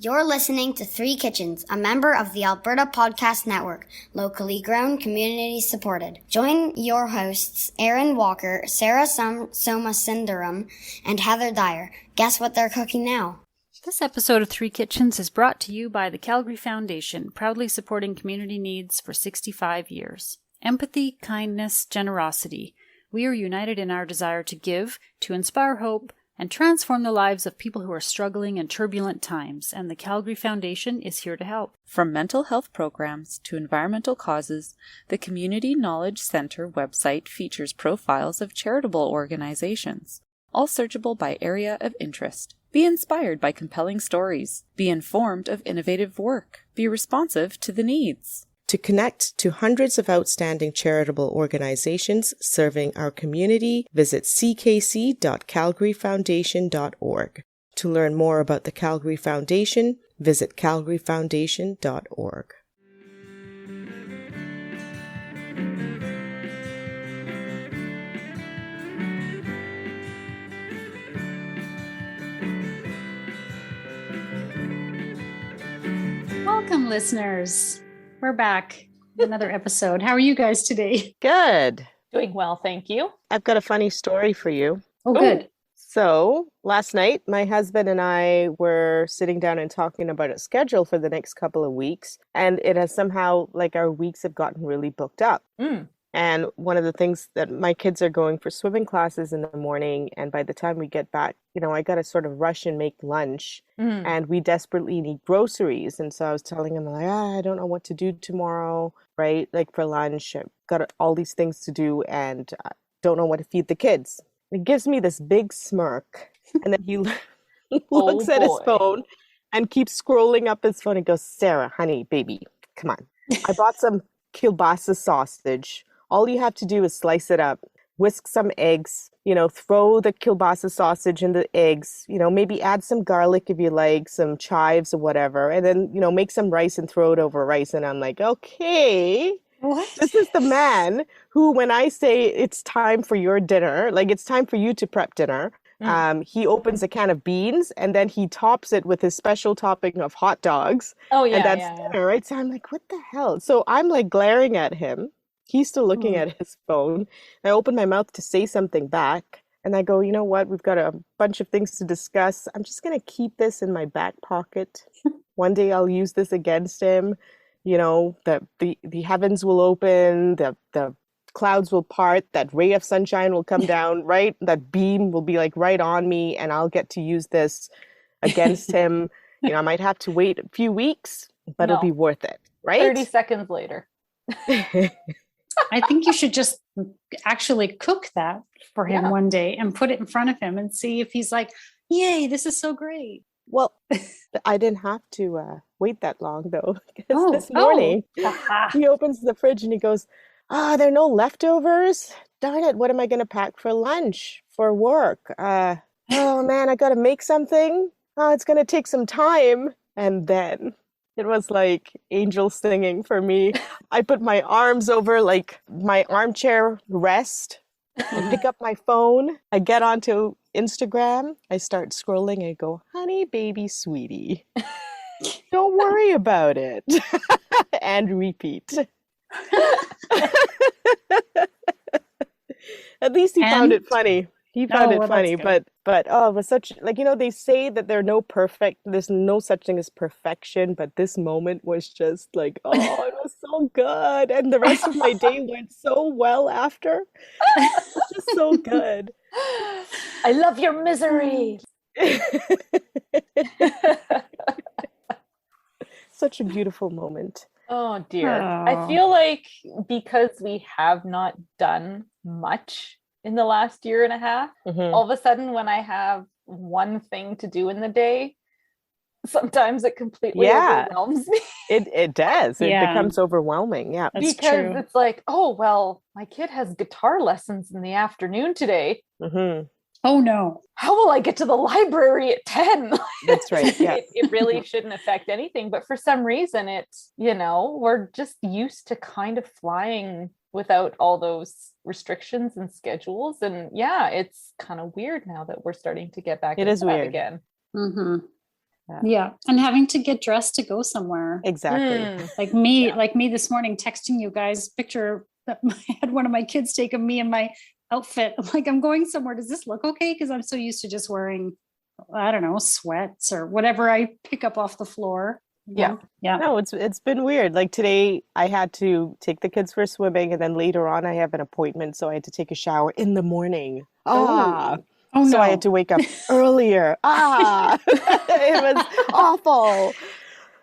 You're listening to Three Kitchens, a member of the Alberta Podcast Network, locally grown, community supported. Join your hosts, Aaron Walker, Sarah Somasundaram, and Heather Dyer. Guess what they're cooking now? This episode of Three Kitchens is brought to you by the Calgary Foundation, proudly supporting community needs for 65 years. Empathy, kindness, generosity. We are united in our desire to give, to inspire hope, and transform the lives of people who are struggling in turbulent times, and the Calgary Foundation is here to help. From mental health programs to environmental causes, the Community Knowledge Center website features profiles of charitable organizations, all searchable by area of interest. Be inspired by compelling stories. Be informed of innovative work. Be responsive to the needs. To connect to hundreds of outstanding charitable organizations serving our community, visit ckc.calgaryfoundation.org. To learn more about the Calgary Foundation, visit calgaryfoundation.org. Welcome, listeners. We're back with another episode. How are you guys today? Good. Doing well, thank you. I've got a funny story for you. Oh, good. So last night, my husband and I were sitting down and talking about a schedule for the next couple of weeks. And it has somehow, like, our weeks have gotten really booked up. And one of the things that my kids are going for swimming classes in the morning. And by the time we get back, I got to sort of rush and make lunch. And we desperately need groceries. And so I was telling him, like, I don't know what to do tomorrow, right? Like for lunch, I've got all these things to do and I don't know what to feed the kids. It gives me this big smirk. And then he looks at his phone and keeps scrolling up his phone and goes, Sarah, honey, baby, come on. I bought some kielbasa sausage. All you have to do is slice it up, whisk some eggs, throw the kielbasa sausage in the eggs, maybe add some garlic if you like, some chives or whatever, and then, make some rice and throw it over rice. And I'm like, okay, What? This is the man who, when I say it's time for your dinner, like it's time for you to prep dinner, he opens a can of beans and then he tops it with his special topping of hot dogs. Oh, yeah, and that's dinner, right? So I'm like, what the hell? So I'm like glaring at him. He's still looking at his phone. I open my mouth to say something back. And I go, you know what? We've got a bunch of things to discuss. I'm just going to keep this in my back pocket. One day I'll use this against him. The heavens will open, the clouds will part, that ray of sunshine will come down, right? That beam will be like right on me and I'll get to use this against him. I might have to wait a few weeks, but it'll be worth it, right? 30 seconds later. I think you should just actually cook that for him one day and put it in front of him and see if he's like, yay, this is so great. Well, I didn't have to wait that long, though, because this morning he opens the fridge and he goes, there are no leftovers? Darn it, what am I going to pack for lunch, for work? Oh, man, I got to make something. Oh, it's going to take some time. And then it was like angels singing for me. I put my arms over like my armchair rest. I pick up my phone. I get onto Instagram. I start scrolling and I go, honey, baby, sweetie. Don't worry about it. And repeat. At least he found it funny. He found it funny, but it was such, they say that there's no such thing as perfection, but this moment was just like, it was so good. And the rest of my day went so well after. It was just so good. I love your misery. Such a beautiful moment. Oh dear. I feel like because we have not done much in the last year and a half, all of a sudden when I have one thing to do in the day, sometimes it completely overwhelms me. It does. It becomes overwhelming. Yeah. That's because true. It's like, oh, well, my kid has guitar lessons in the afternoon today. Oh no. How will I get to the library at 10? That's right. Yeah. It really shouldn't affect anything. But for some reason, it's, we're just used to kind of flying without all those restrictions and schedules. And yeah, it's kind of weird now that we're starting to get back into that again. Yeah. And having to get dressed to go somewhere. Exactly. Like me this morning texting you guys picture that I had one of my kids take of me in my outfit. I'm like, I'm going somewhere. Does this look okay? Because I'm so used to just wearing, I don't know, sweats or whatever I pick up off the floor. Yeah. No, it's been weird. Like today I had to take the kids for swimming, and then later on I have an appointment, so I had to take a shower in the morning. Oh So no. I had to wake up earlier. It was awful.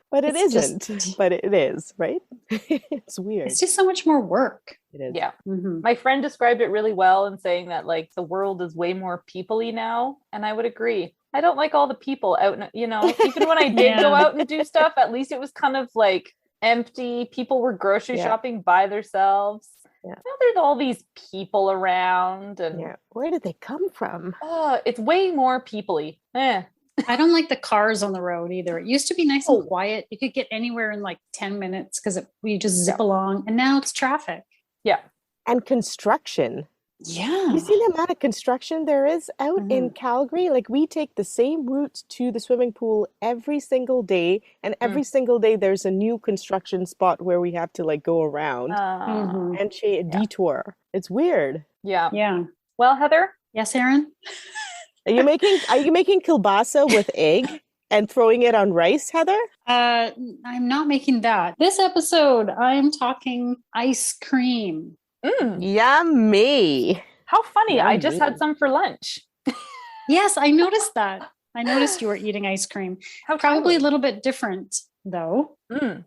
But it isn't. But it is, right? It's weird. It's just so much more work. It is. Yeah. Mm-hmm. My friend described it really well in saying that like the world is way more people-y now. And I would agree. I don't like all the people out, even when I did go out and do stuff, at least it was kind of like empty. People were grocery shopping by themselves. Yeah. Now there's all these people around. And where did they come from? It's way more people-y. I don't like the cars on the road either. It used to be nice and quiet. You could get anywhere in like 10 minutes because you just zip along. And now it's traffic. Yeah. And construction. Yeah. You see the amount of construction there is out in Calgary? Like we take the same route to the swimming pool every single day. And every single day there's a new construction spot where we have to like go around and detour. It's weird. Yeah. Yeah. Well, Heather? Yes, Erin? Are you making kielbasa with egg and throwing it on rice, Heather? I'm not making that. This episode, I'm talking ice cream. Yummy. How funny. I just had some for lunch. Yes, I noticed that. I noticed you were eating ice cream. Probably a little bit different though,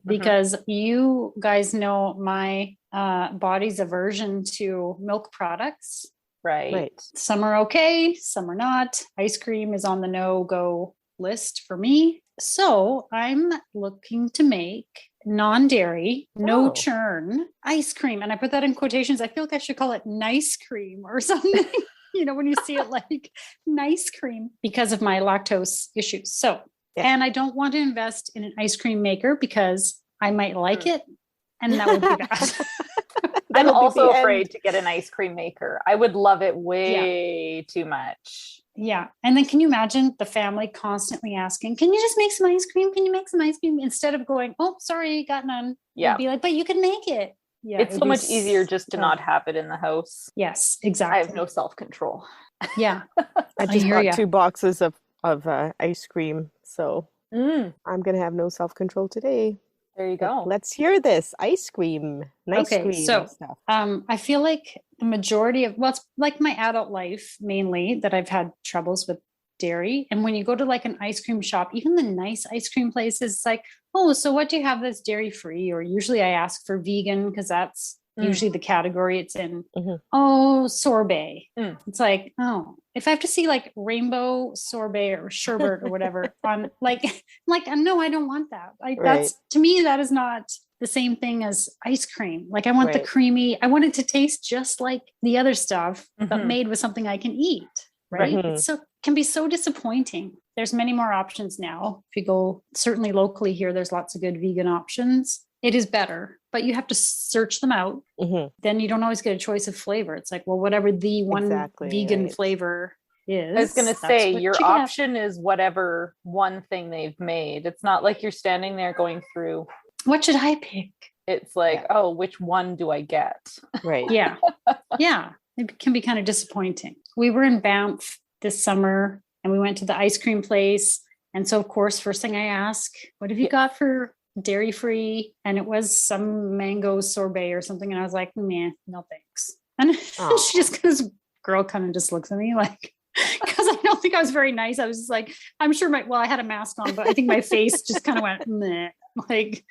because you guys know my body's aversion to milk products. Right. Some are okay, some are not. Ice cream is on the no-go list for me. So I'm looking to make non-dairy, no churn ice cream. And I put that in quotations. I feel like I should call it nice cream or something. When you see it like nice cream because of my lactose issues. So, and I don't want to invest in an ice cream maker because I might like it. And that would be bad. I'm also afraid to get an ice cream maker. I would love it way too much. Yeah. And then can you imagine the family constantly asking, can you just make some ice cream? Can you make some ice cream? Instead of going, oh, sorry, got none. Yeah. You'd be like, but you can make it. Yeah. It's so much easier just to not have it in the house. Yes, exactly. I have no self-control. Yeah. I just bought 2 boxes of ice cream. So I'm going to have no self-control today. There you go. Let's hear this ice cream, cream stuff. I feel like the majority of, it's like my adult life mainly that I've had troubles with dairy. And when you go to like an ice cream shop, even the nice ice cream places, it's like, oh, so what do you have that's dairy free? Or usually I ask for vegan because that's usually the category it's in. Oh, sorbet. It's like, oh, if I have to see like rainbow sorbet or sherbet or whatever on like, no, I don't want that. That's, to me, that is not the same thing as ice cream. Like I want the creamy, I want it to taste just like the other stuff, but made with something I can eat. Right. It's can be so disappointing. There's many more options now. If you go certainly locally here, there's lots of good vegan options. It is better, but you have to search them out. Then you don't always get a choice of flavor. It's like, well, whatever the one vegan flavor is. I was going to say, your option is whatever one thing they've made. It's not like you're standing there going through. What should I pick? It's like, oh, which one do I get? Right. Yeah. Yeah. It can be kind of disappointing. We were in Banff this summer and we went to the ice cream place. And so, of course, first thing I ask, what have you got for dairy free? And it was some mango sorbet or something. And I was like, nah, no thanks. And she just, this girl kind of just looks at me like, because I don't think I was very nice. I was just like, I'm sure I had a mask on, but I think my face just kind of went, meh, like,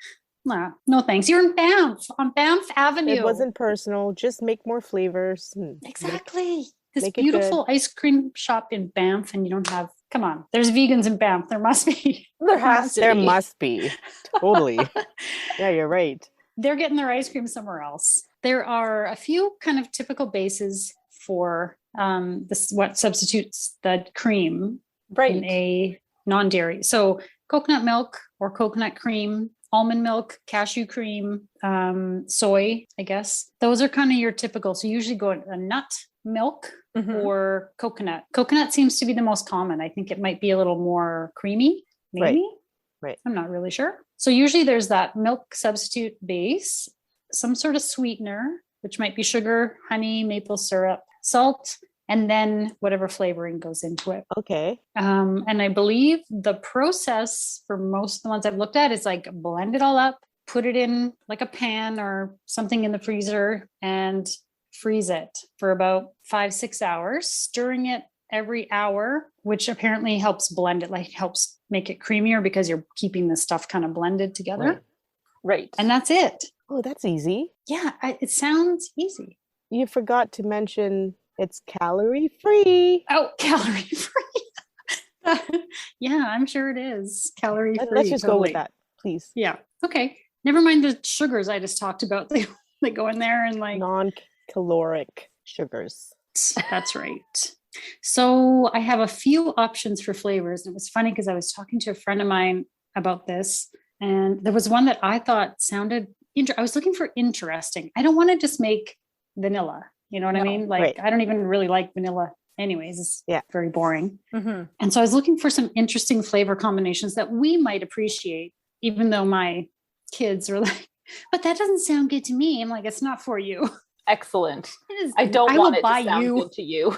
nah, no thanks. You're in Banff, on Banff Avenue. It wasn't personal. Just make more flavors. Exactly. This beautiful ice cream shop in Banff, and you don't have, come on, there's vegans in Banff. There must be. There must be. Totally. Yeah, you're right. They're getting their ice cream somewhere else. There are a few kind of typical bases for what substitutes the cream in a non-dairy. So coconut milk or coconut cream, almond milk, cashew cream, soy, I guess. Those are kind of your typical. So you usually go a nut milk or coconut. Coconut seems to be the most common. I think it might be a little more creamy. maybe. Right. I'm not really sure. So usually there's that milk substitute base, some sort of sweetener, which might be sugar, honey, maple syrup, salt, and then whatever flavoring goes into it. Okay. And I believe the process for most of the ones I've looked at is like blend it all up, put it in like a pan or something in the freezer and freeze it for about 5-6 hours, stirring it every hour, which apparently helps blend it, like helps make it creamier because you're keeping the stuff kind of blended together. Right. And that's it. Oh, that's easy. Yeah, it sounds easy. You forgot to mention it's calorie free. Oh, calorie free. Yeah, I'm sure it is calorie free. Let's just go with that, please. Yeah. Okay. Never mind the sugars I just talked about. They go in there and like non-caloric sugars. That's right. So I have a few options for flavors. And it was funny because I was talking to a friend of mine about this, and there was one that I thought sounded I was looking for interesting. I don't want to just make vanilla. You know what I mean? Like, I don't even really like vanilla anyways. It's very boring. Mm-hmm. And so I was looking for some interesting flavor combinations that we might appreciate, even though my kids are like, but that doesn't sound good to me. I'm like, it's not for you. Excellent. I don't want it to sound good to you.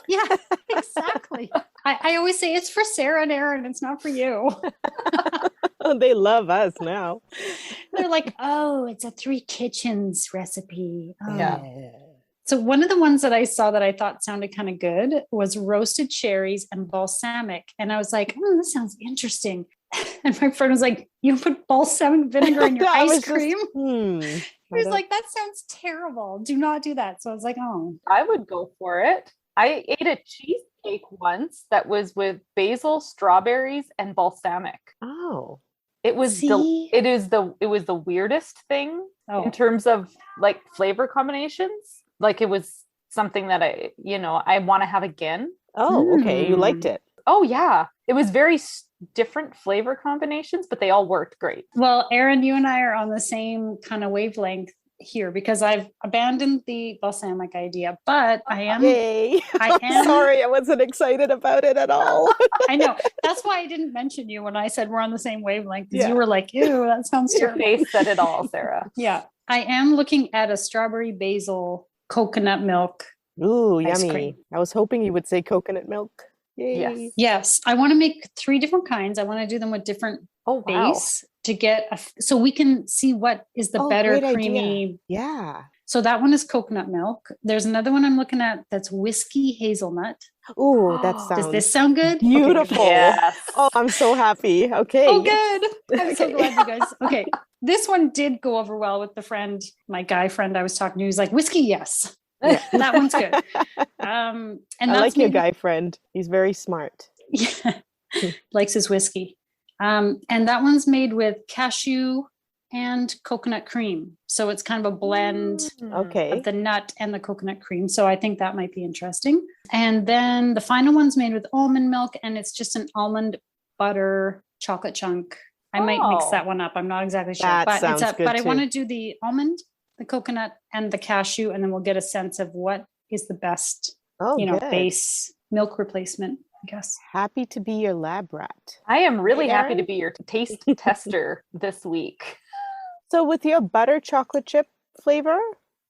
Yeah, exactly. I always say it's for Sarah and Aaron. It's not for you. They love us now. They're like, oh, it's a 3 Kitchens recipe. Oh. Yeah. So one of the ones that I saw that I thought sounded kind of good was roasted cherries and balsamic. And I was like, this sounds interesting. And my friend was like, you put balsamic vinegar in your ice cream? He was like, that sounds terrible. Do not do that. So I was like, oh. I would go for it. I ate a cheesecake once that was with basil, strawberries, and balsamic. Oh. It was it was the weirdest thing in terms of like flavor combinations. Like it was something that I want to have again. Oh, okay. You liked it. Oh yeah. It was very different flavor combinations, but they all worked great. Well, Aaron, you and I are on the same kind of wavelength here because I've abandoned the balsamic idea, but I am sorry, I wasn't excited about it at all. I know. That's why I didn't mention you when I said we're on the same wavelength, because you were like, ew, that sounds terrible. Your face said it all, Sarah. Yeah. I am looking at a strawberry basil coconut milk. Ooh, yummy. Cream. I was hoping you would say coconut milk. Yay. Yes. I want to make 3 different kinds. I want to do them with different base to get so we can see what is the better creamy. Idea. Yeah. So that one is coconut milk. There's another one I'm looking at that's whiskey hazelnut. Ooh, that sounds. Does this sound good? Beautiful. Okay. Yes. Oh, I'm so happy. Okay. Oh, good. I'm so glad you guys. Okay. This one did go over well with the friend, my guy friend I was talking to. He was like, whiskey, yes. Yeah. That one's good. And I like your guy friend. He's very smart. Yeah. Likes his whiskey. And that one's made with cashew and coconut cream. So it's kind of a blend of the nut and the coconut cream. So I think that might be interesting. And then the final one's made with almond milk, and it's just an almond butter chocolate chunk. I might mix that one up. I'm not exactly sure. But I want to do the almond, the coconut, and the cashew, and then we'll get a sense of what is the best base milk replacement, I guess. Happy to be your lab rat. I am really happy to be your taste tester this week. So with your butter chocolate chip flavor,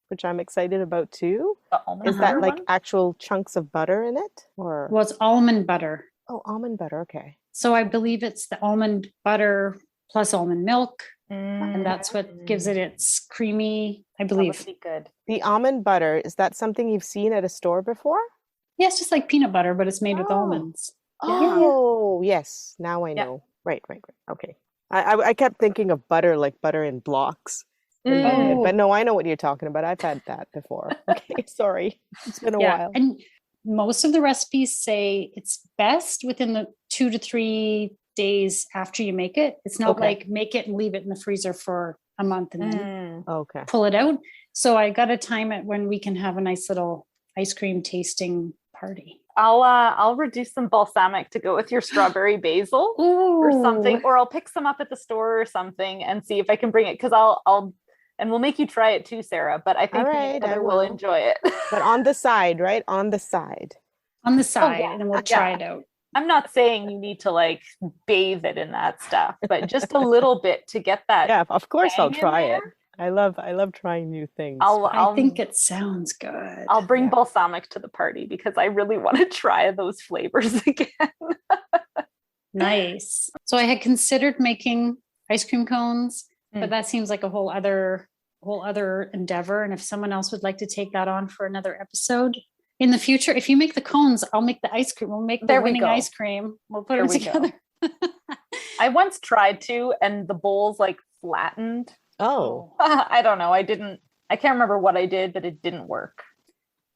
which I'm excited about too, is that like actual chunks of butter in it? Or well, it's almond butter. Oh, almond butter. Okay. So I believe it's the almond butter plus almond milk. And that's what gives it its creamy, I believe. That would be good. The almond butter, is that something you've seen at a store before? Yeah, it's just like peanut butter, but it's made with almonds. Oh, yes. Now I know. Right. Okay. I kept thinking of butter, like butter in blocks. But no, I know what you're talking about. I've had that before. Okay, sorry. It's been a while. And most of the recipes say it's best within the 2 to 3 days after you make it. It's not like make it and leave it in the freezer for a month and then pull it out. So I got to time it when we can have a nice little ice cream tasting party. I'll reduce some balsamic to go with your strawberry basil or something, or I'll pick some up at the store or something and see if I can bring it, because I'll and we'll make you try it too, Sarah. But I think I will enjoy it. But on the side, right? On the side. And then we'll try it out. I'm not saying you need to like bathe it in that stuff, but just a little bit to get that. Yeah, of course I'll bang in try it. there. I love trying new things. I think it sounds good. I'll bring balsamic to the party because I really want to try those flavors again. Nice. So I had considered making ice cream cones, but that seems like a whole other endeavor. And if someone else would like to take that on for another episode in the future, if you make the cones, I'll make the ice cream. We'll make the winning ice cream. We'll put them together. I once tried to, and the bowls like flattened. Oh. I don't know. I can't remember what I did, but it didn't work.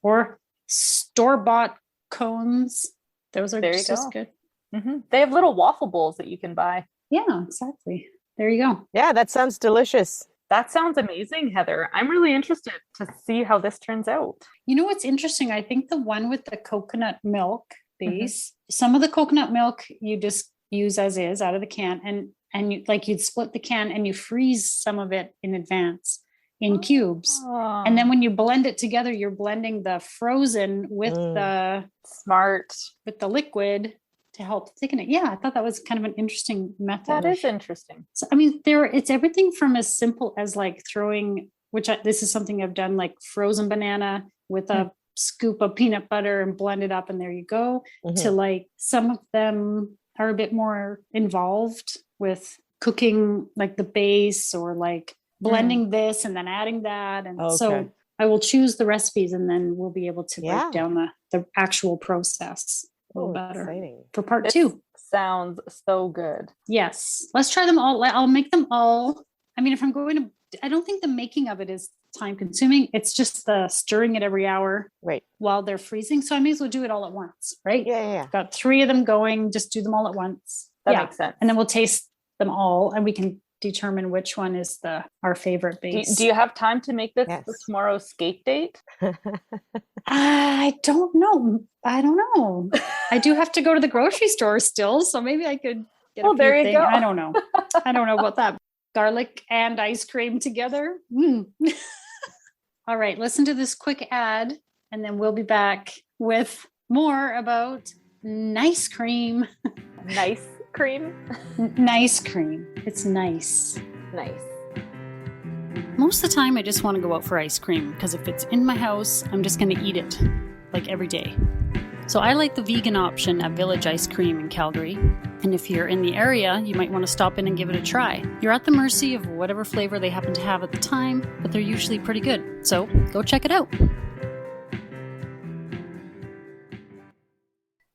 Or store-bought cones. Those are just good. Mm-hmm. They have little waffle bowls that you can buy. Yeah, exactly. There you go. Yeah, that sounds delicious. That sounds amazing, Heather. I'm really interested to see how this turns out. You know what's interesting? I think the one with the coconut milk base, some of the coconut milk you just use as is out of the can, and you, like, you'd split the can and you freeze some of it in advance in cubes. And then when you blend it together, you're blending the frozen with the liquid to help thicken it. Yeah, I thought that was kind of an interesting method. That is interesting. So, I mean, it's everything from as simple as like throwing, this is something I've done, like frozen banana with a scoop of peanut butter and blend it up, and there you go, to like some of them are a bit more involved with cooking, like the base, or like blending this and then adding that. And so I will choose the recipes, and then we'll be able to break down the actual process a little better. Exciting. For part 2. Sounds so good. Yes. Let's try them all. I'll make them all. I mean, if I'm going to, I don't think the making of it is time consuming. It's just the stirring it every hour while they're freezing. So I may as well do it all at once, right? Yeah. I've got 3 of them going, just do them all at once. That makes sense. And then we'll taste them all, and we can determine which one is our favorite base. Do you have time to make this for tomorrow's skate date? I don't know. I do have to go to the grocery store still, so maybe I could get a few there you things. go. I don't know. I don't know about that. Garlic and ice cream together. All right, listen to this quick ad, and then we'll be back with more about nice cream. Nice cream? Nice cream. It's nice. Nice. Most of the time, I just want to go out for ice cream, because if it's in my house, I'm just going to eat it, like every day. So I like the vegan option at Village Ice Cream in Calgary. And if you're in the area, you might want to stop in and give it a try. You're at the mercy of whatever flavor they happen to have at the time, but they're usually pretty good. So go check it out.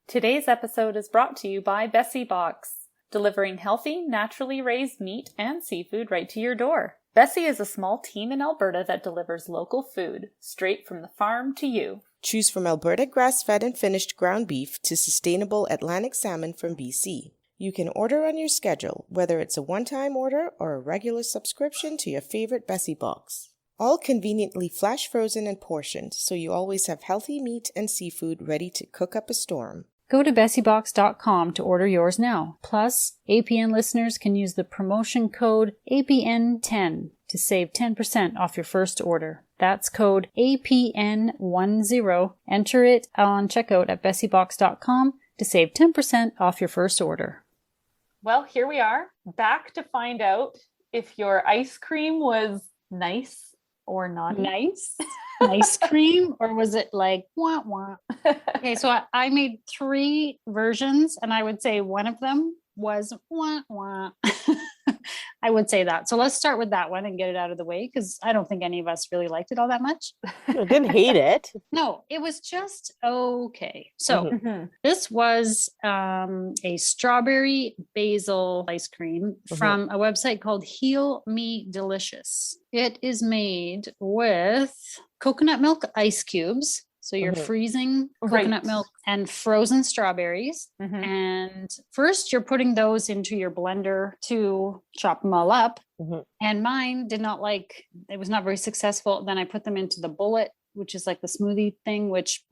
Today's episode is brought to you by Bessie Box, delivering healthy, naturally raised meat and seafood right to your door. Bessie is a small team in Alberta that delivers local food straight from the farm to you. Choose from Alberta grass-fed and finished ground beef to sustainable Atlantic salmon from BC. You can order on your schedule, whether it's a one-time order or a regular subscription to your favorite Bessie Box. All conveniently flash frozen and portioned, so you always have healthy meat and seafood ready to cook up a storm. Go to bessiebox.com to order yours now. Plus, APN listeners can use the promotion code APN10 to save 10% off your first order. That's code APN10. Enter it on checkout at bessiebox.com to save 10% off your first order. Well, here we are, back to find out if your ice cream was nice or not. Nice? Ice cream? Or was it like, wah, wah? Okay, so I made 3 versions, and I would say one of them was wah, wah. I would say that. So let's start with that one and get it out of the way, because I don't think any of us really liked it all that much. I didn't hate it. No, it was just okay. So this was a strawberry basil ice cream from a website called Heal Me Delicious. It is made with coconut milk ice cubes. So you're freezing coconut milk and frozen strawberries. And first you're putting those into your blender to chop them all up. And mine did not it was not very successful. Then I put them into the bullet which is like the smoothie thing, which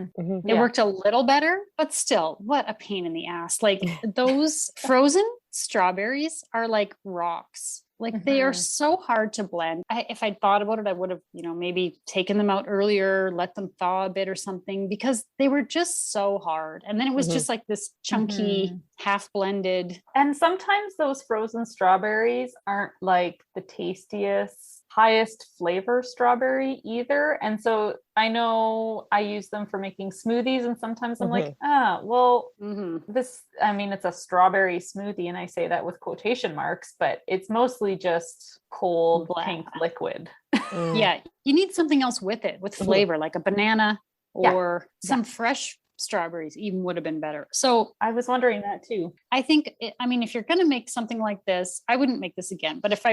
Mm-hmm. it worked a little better, but still, what a pain in the ass. Like those frozen strawberries are like rocks. Like they are so hard to blend. If I'd thought about it, I would have, maybe taken them out earlier, let them thaw a bit or something, because they were just so hard. And then it was just like this chunky, half blended. And sometimes those frozen strawberries aren't like the tastiest, highest flavor strawberry either. And so I know I use them for making smoothies, and sometimes I'm like, this, I mean, it's a strawberry smoothie, and I say that with quotation marks, but it's mostly just cold pink liquid. Yeah, you need something else with it, with flavor, like a banana or some fresh strawberries even would have been better. So I was wondering that too. I think, if you're going to make something like this, I wouldn't make this again. But if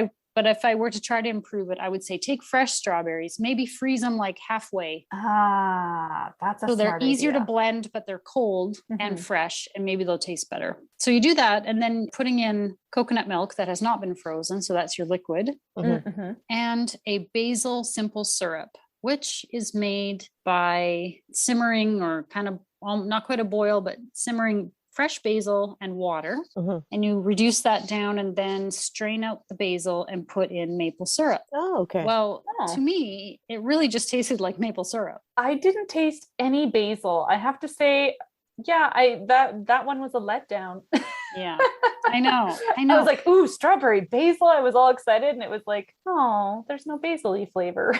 I were to try to improve it, I would say take fresh strawberries, maybe freeze them like halfway. That's so they're easier to blend, but they're cold and fresh, and maybe they'll taste better. So you do that, and then putting in coconut milk that has not been frozen. So that's your liquid, and a basil simple syrup, which is made by simmering, or kind of not quite a boil, but simmering fresh basil and water. And you reduce that down and then strain out the basil and put in maple syrup. Oh, okay. Well, to me, it really just tasted like maple syrup. I didn't taste any basil. I have to say, that one was a letdown. Yeah, I know. I was like, ooh, strawberry basil. I was all excited, and it was like, oh, there's no basil-y flavor.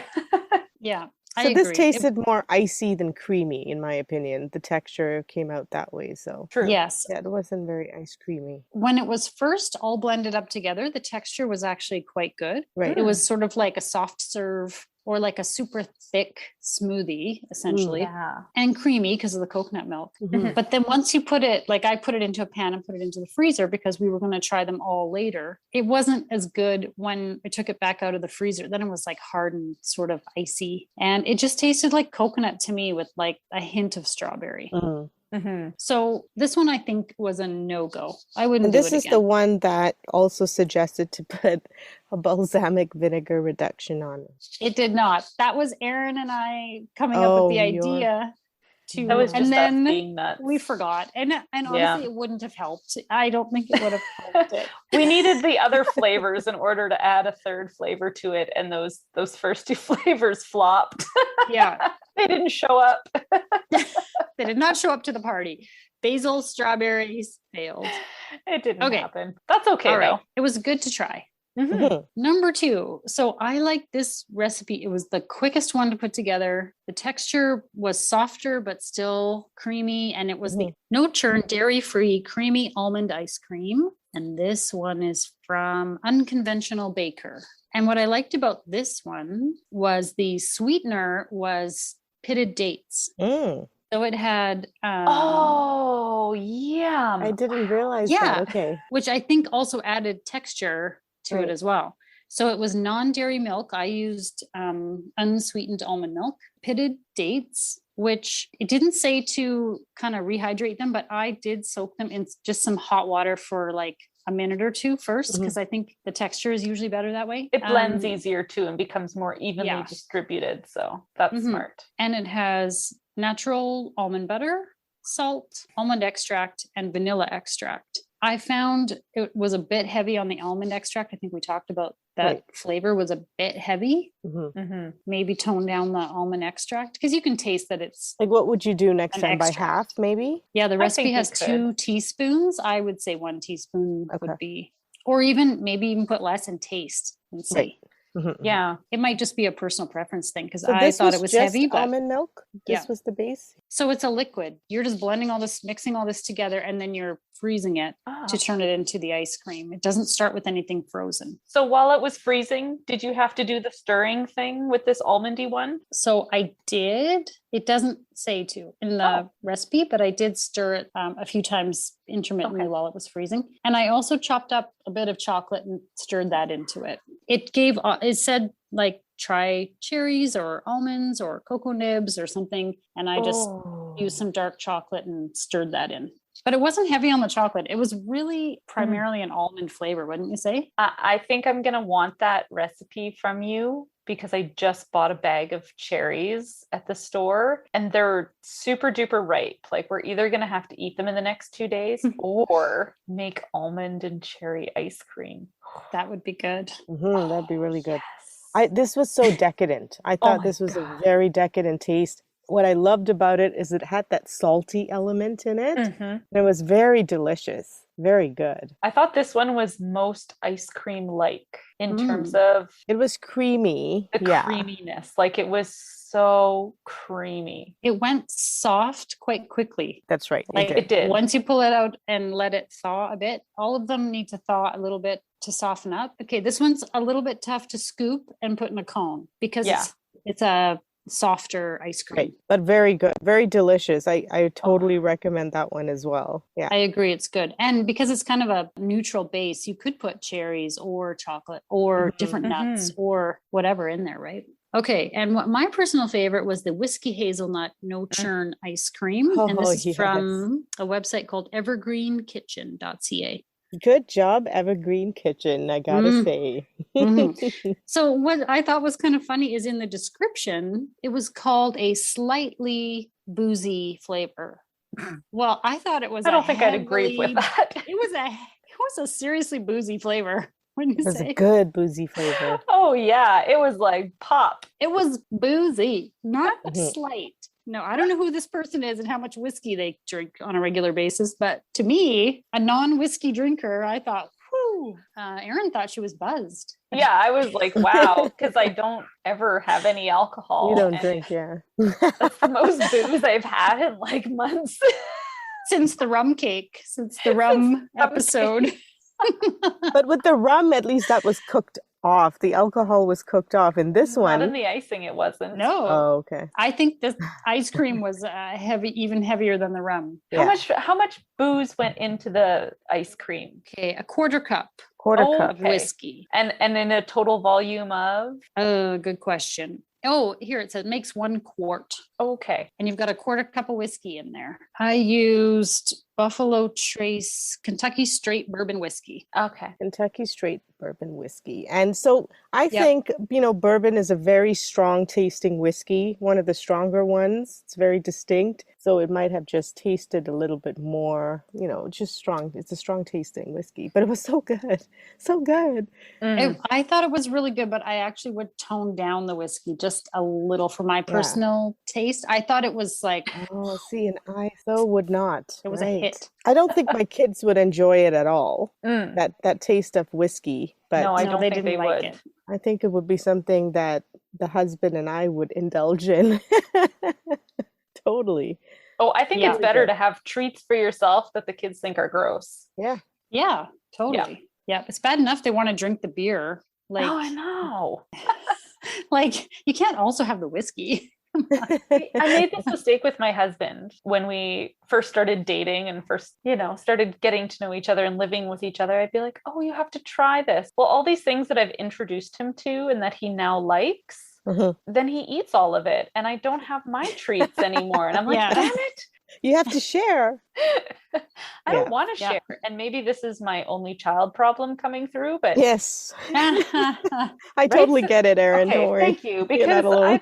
Yeah. So this tasted more icy than creamy, in my opinion. The texture came out that way. So true. Yes. Yeah, it wasn't very ice creamy. When it was first all blended up together, the texture was actually quite good. Right. It was sort of like a soft serve, or like a super thick smoothie, essentially, and creamy because of the coconut milk. But then once you put it, like I put it into a pan and put it into the freezer because we were going to try them all later. It wasn't as good when I took it back out of the freezer. Then it was like hard and sort of icy. And it just tasted like coconut to me with like a hint of strawberry. So this one I think was a no-go. I wouldn't do it again. This is the one that also suggested to put a balsamic vinegar reduction on it. It did not. That was Erin and I coming up with the idea to, that was just and then us being nuts. We forgot. And honestly, it wouldn't have helped. I don't think it would have helped it. We needed the other flavors in order to add a third flavor to it. And those first two flavors flopped. Yeah. They didn't show up. They did not show up to the party. Basil, strawberries failed. It didn't happen. That's okay, though. It was good to try. Number 2. So I like this recipe. It was the quickest one to put together. The texture was softer, but still creamy. And it was the no churn, dairy-free, creamy almond ice cream. And this one is from Unconventional Baker. And what I liked about this one was the sweetener was pitted dates. So it had oh yeah, I didn't realize that. Okay, which I think also added texture to it as well. So it was non-dairy milk. I used unsweetened almond milk, pitted dates, which it didn't say to kind of rehydrate them, but I did soak them in just some hot water for like a minute or two first, because I think the texture is usually better that way. It blends easier too and becomes more evenly distributed. So that's smart. And it has natural almond butter, salt, almond extract, and vanilla extract. I found it was a bit heavy on the almond extract. I think we talked about that flavor was a bit heavy. Maybe tone down the almond extract, because you can taste that it's like, what would you do next time? By half, maybe? Yeah, the recipe has 2 teaspoons. I would say 1 teaspoon would be, or maybe even put less and taste and see. Yeah, it might just be a personal preference thing, because I thought it was heavy. But almond milk. This was the base. So it's a liquid. You're just blending all this, mixing all this together, and then you're freezing it to turn it into the ice cream. It doesn't start with anything frozen. So while it was freezing, did you have to do the stirring thing with this almondy one? So I did. It doesn't say to in the recipe, but I did stir it a few times intermittently while it was freezing. And I also chopped up a bit of chocolate and stirred that into it. It said like try cherries or almonds or cocoa nibs or something. And I just used some dark chocolate and stirred that in. But it wasn't heavy on the chocolate. It was really primarily an almond flavor, wouldn't you say? I think I'm going to want that recipe from you because I just bought a bag of cherries at the store and they're super duper ripe. Like we're either going to have to eat them in the next 2 days or make almond and cherry ice cream. That would be good. That'd be really good. Yes. This was so decadent. I thought this was a very decadent taste. What I loved about it is it had that salty element in it. And it was very delicious. Very good. I thought this one was most ice cream like in terms of it was creamy. The creaminess. Like it was so creamy. It went soft quite quickly. That's right. Like it did. Once you pull it out and let it thaw a bit, all of them need to thaw a little bit to soften up. Okay, this one's a little bit tough to scoop and put in a cone because it's a softer ice cream. Right. But very good. Very delicious. I totally recommend that one as well. Yeah. I agree. It's good. And because it's kind of a neutral base, you could put cherries or chocolate or different nuts or whatever in there, right? Okay. And what my personal favorite was the whiskey hazelnut no churn ice cream. And this is from a website called evergreenkitchen.ca. Good job, Evergreen Kitchen, I gotta say. So what I thought was kind of funny is in the description, it was called a slightly boozy flavor. Well, I thought it was. I don't think I'd agree with that. It was a seriously boozy flavor. It was a good boozy flavor. Oh yeah, it was like pop. It was boozy, not slight. No, I don't know who this person is and how much whiskey they drink on a regular basis, but to me, a non-whiskey drinker, I thought, whew, Erin thought she was buzzed. Yeah, I was like, wow, because I don't ever have any alcohol. You don't drink, yeah. That's the most booze I've had in like months. Since the rum episode. But with the rum, at least that was cooked off. The alcohol was cooked off. In this one, not in the icing, it wasn't. No. Oh, okay. I think this ice cream was even heavier than the rum. Yeah. How much booze went into the ice cream? Okay, a quarter cup. Cup of whiskey. And in a total volume of? Oh, good question. Oh, here it says makes 1 quart. Okay. And you've got a quarter cup of whiskey in there. I used Buffalo Trace Kentucky Straight Bourbon Whiskey. Okay. Kentucky Straight Bourbon Whiskey. And so I think, bourbon is a very strong tasting whiskey, one of the stronger ones. It's very distinct. So it might have just tasted a little bit more, just strong. It's a strong tasting whiskey, but it was so good. So good. I thought it was really good, but I actually would tone down the whiskey just a little for my personal taste. I thought it was like, oh, see, and I so would not. It was a hit. I don't think my kids would enjoy it at all. That taste of whiskey. But no, I don't think they would. It. I think it would be something that the husband and I would indulge in. Totally. Oh, I think it's better to have treats for yourself that the kids think are gross. Yeah. Yeah, totally. Yeah. It's bad enough they want to drink the beer. Like, oh, I know. Like, you can't also have the whiskey. I made this mistake with my husband when we first started dating and first, started getting to know each other and living with each other. I'd be like, oh, you have to try this. Well, all these things that I've introduced him to and that he now likes, then he eats all of it. And I don't have my treats anymore. And I'm like, damn it. You have to share. I don't want to share. And maybe this is my only child problem coming through, but yes. I totally get it, Erin. Okay, don't worry. Thank you. Because I don't want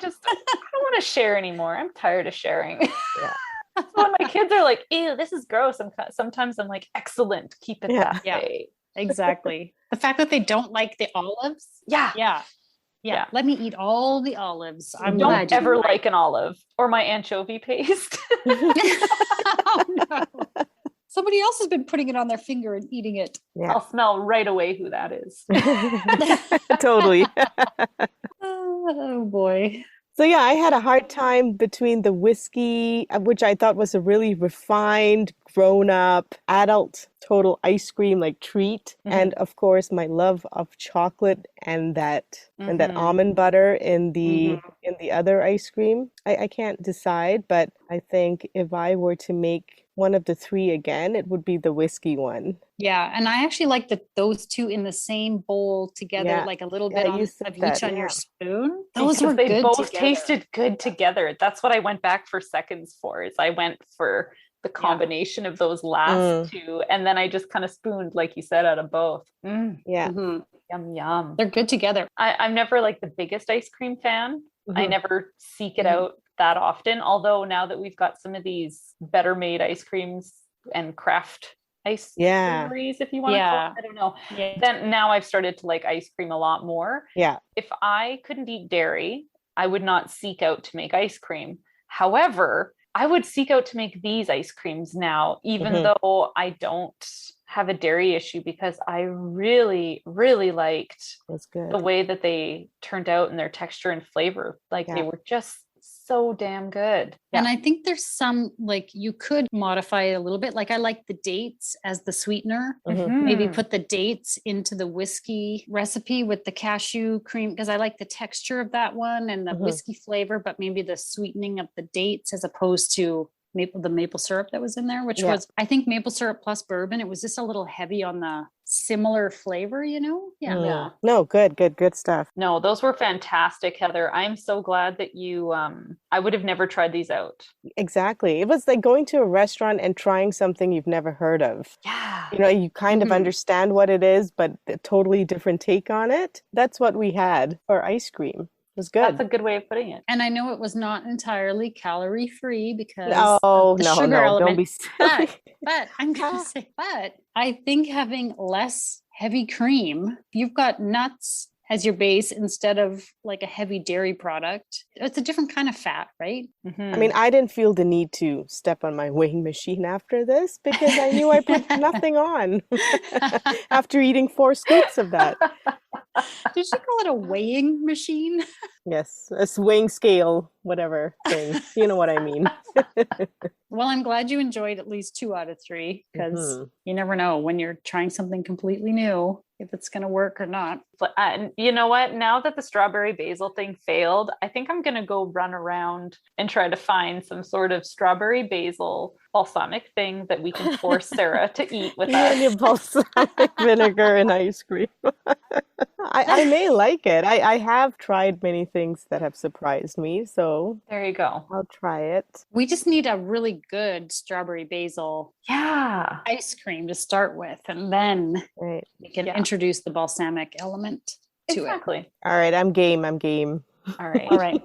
to share anymore. I'm tired of sharing. Yeah. So when my kids are like, ew, this is gross. Sometimes I'm like, excellent. Keep it that way. Exactly. The fact that they don't like the olives. Yeah. Let me eat all the olives. I don't ever like an olive or my anchovy paste. Oh, no. Somebody else has been putting it on their finger and eating it. Yeah. I'll smell right away who that is. Totally. Oh boy. So yeah, I had a hard time between the whiskey, which I thought was a really refined, grown-up, adult total ice cream like treat, and of course my love of chocolate and that almond butter in the other ice cream. I can't decide, but I think if I were to make one of the three again, it would be the whiskey one. Yeah, and I actually like those two in the same bowl together, like a little bit of each on your spoon. Those were they good both together. Tasted good together. That's what I went back for seconds for. Is I went for the combination of those last two, and then I just kind of spooned, like you said, out of both. Yeah. Yum, yum. They're good together. I'm never like the biggest ice cream fan. I never seek it out that often. Although now that we've got some of these better made ice creams and craft ice creameries, if you want to call it, I don't know. Yeah. Then now I've started to like ice cream a lot more. Yeah. If I couldn't eat dairy, I would not seek out to make ice cream. However, I would seek out to make these ice creams now, even though I don't have a dairy issue, because I really, really liked the way that they turned out and their texture and flavor. Like they were just so damn good. And I think there's some, like, you could modify it a little bit. Like I like the dates as the sweetener. Maybe put the dates into the whiskey recipe with the cashew cream, because I like the texture of that one and the whiskey flavor, but maybe the sweetening of the dates as opposed to the maple syrup that was in there, which was, I think, maple syrup plus bourbon. It was just a little heavy on the similar flavor, you know? Yeah. No, good stuff. No, those were fantastic, Heather. I'm so glad that you, I would have never tried these out. Exactly. It was like going to a restaurant and trying something you've never heard of. Yeah. You know, you kind of understand what it is, but a totally different take on it. That's what we had for ice cream. It was good. That's a good way of putting it. And I know it was not entirely calorie free because sugar element. Don't be silly. But I'm going to say, but I think having less heavy cream, you've got nuts as your base instead of like a heavy dairy product. It's a different kind of fat, right? I mean, I didn't feel the need to step on my weighing machine after this because I knew I put nothing on after eating 4 scoops of that. Did you call it a weighing machine? Yes, a weighing scale, whatever thing. You know what I mean. Well, I'm glad you enjoyed at least 2 out of 3, because you never know when you're trying something completely new if it's going to work or not. But you know what? Now that the strawberry basil thing failed, I think I'm going to go run around and try to find some sort of strawberry basil balsamic thing that we can force Sarah to eat with us. Your balsamic vinegar and ice cream. I may like it. I have tried many things that have surprised me, so there you go. I'll try it. We just need a really good strawberry basil ice cream to start with, and then we can introduce the balsamic element to it. All right, I'm game. All right.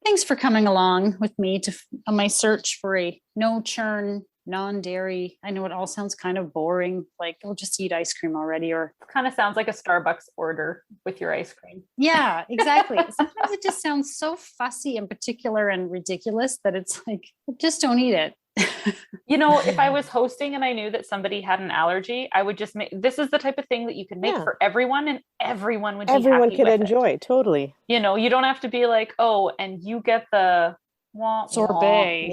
Thanks for coming along with me on my search for a no churn, non-dairy. I know it all sounds kind of boring, like, I'll just eat ice cream already, or it kind of sounds like a Starbucks order with your ice cream. Yeah, exactly. Sometimes it just sounds so fussy and particular and ridiculous that it's like, just don't eat it. You know, if I was hosting and I knew that somebody had an allergy, I would just make, this is the type of thing that you can make for everyone, and everyone would be happy with it. Everyone could enjoy, totally. You know, you don't have to be like, oh, and you get the sorbet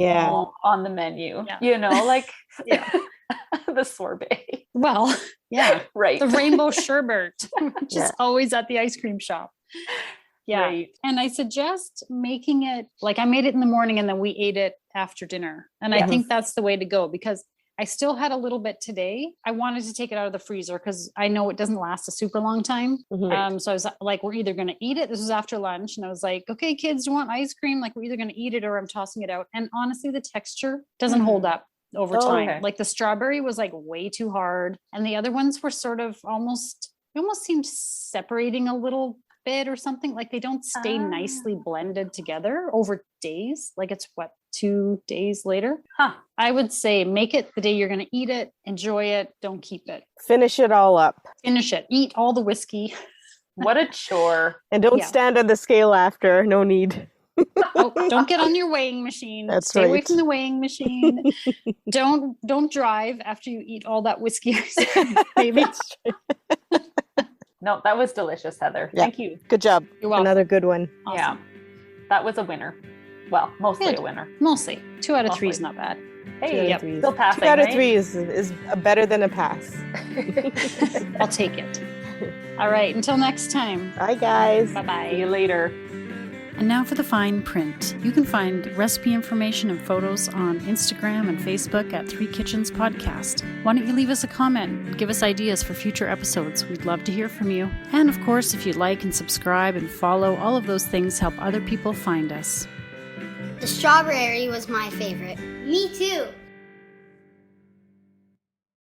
on the menu. You know, like the sorbet. Well, right. The rainbow sherbet, which is always at the ice cream shop. Yeah. Right. And I suggest making it, like I made it in the morning and then we ate it after dinner. And I think that's the way to go, because I still had a little bit today. I wanted to take it out of the freezer because I know it doesn't last a super long time. So I was like, we're either going to eat it. This was after lunch. And I was like, okay, kids, do you want ice cream? Like, we're either going to eat it or I'm tossing it out. And honestly, the texture doesn't hold up over time. Okay. Like the strawberry was like way too hard. And the other ones were sort of almost seemed separating a little bit or something. Like they don't stay nicely blended together over days. Like it's 2 days later. I would say make it the day you're going to eat it, enjoy it, don't keep it. Finish it all up. Finish it. Eat all the whiskey. What a chore. And don't stand on the scale after. No need. Don't get on your weighing machine. That's Stay away from the weighing machine. Don't drive after you eat all that whiskey. Maybe. No, that was delicious, Heather. Yeah. Thank you. Good job. You're welcome. Another good one. Awesome. Yeah. That was a winner. Well, mostly a winner. Mostly. 2 out of 3 is not bad. Hey, still passing. 2 out of 3 is better than a pass. I'll take it. All right. Until next time. Bye, guys. Bye-bye. See you later. And now for the fine print. You can find recipe information and photos on Instagram and Facebook at 3 Kitchens Podcast. Why don't you leave us a comment? Give us ideas for future episodes. We'd love to hear from you. And of course, if you like and subscribe and follow, all of those things help other people find us. The strawberry was my favorite. Me too.